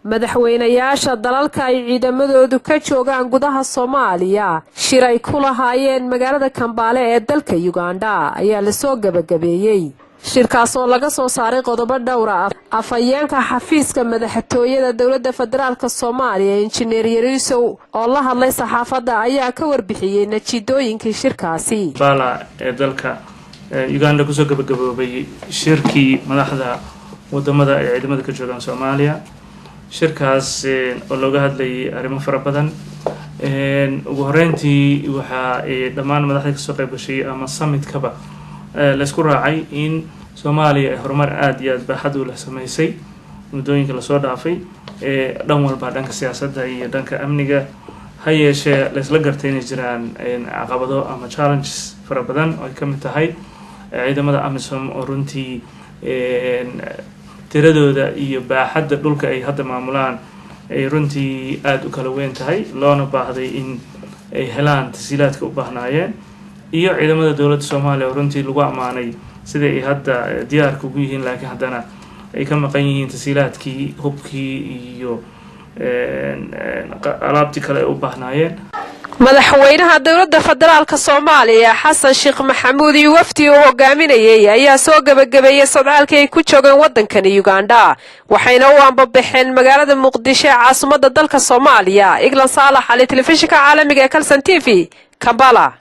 madaxweynayaasha dalalka ay ciidamadoodu ka joogaan gudaha Soomaaliya shir ay ku lahaayeen magaalada Kampala ee dalka Uganda ayaa la soo gabagabeeyay shirkaas oo laga soo saaray qodobo dhowr ah afayeenka xafiiska madaxtooyada dawladda federaalka Soomaaliya injineer Yarisow oo la hadlay saxaafadda ayaa ka warbixiyay natiijooyinkii shirkaasi bala ee dalka Uganda ku soo gabagaboobay shirkii madaxda wadamada ay ciidamada ka joogaan Soomaaliya shirkaas oo looga hadlayay arrimo fara badan ugu horeyntii waxa dhammaan madaxda ka soo qayb gashay ama summit kaba la isku raacay in Soomaaliya ay horumar aad iyo aad baaxad u leh sameysay muddooyinka la soo dhaafay dhan walba dhanka siyaasadda iyo dhanka amniga ha yeeshee la isla gartay inay jiraan caqabado ama challenges fara badan oo ay ka mid tahay ciidamada AMISOM oo runtii tiradooda iyo baaxadda dhulka ay hadda maamulaan ay runtii aad u kala weyn tahay loona baahday in ay helaan tasiilaadka u baahnaayeen iyo ciidamada dawladda Soomaaliya oo runtii lagu amaanay sida ay hadda diyaarka ugu yihiin laakiin haddana ay ka maqan yihiin tasiilaadkii hubkii iyo alaabtii kale u baahnaayeen madaxweynaha dawladda federaalka Soomaaliya Xasan Sheekh Maxamuud iyo wafdi uu hogaaminayay ayaa soo gabagabeeyay socdaalkii ay ku joogeen wadankan Uganda waxayna u ambabaxeen magaalada Muqdisho ee caasimadda dalka Soomaaliya Iglan Saalax Ali telefishinka caalamiga ee Kalsan TV Kampala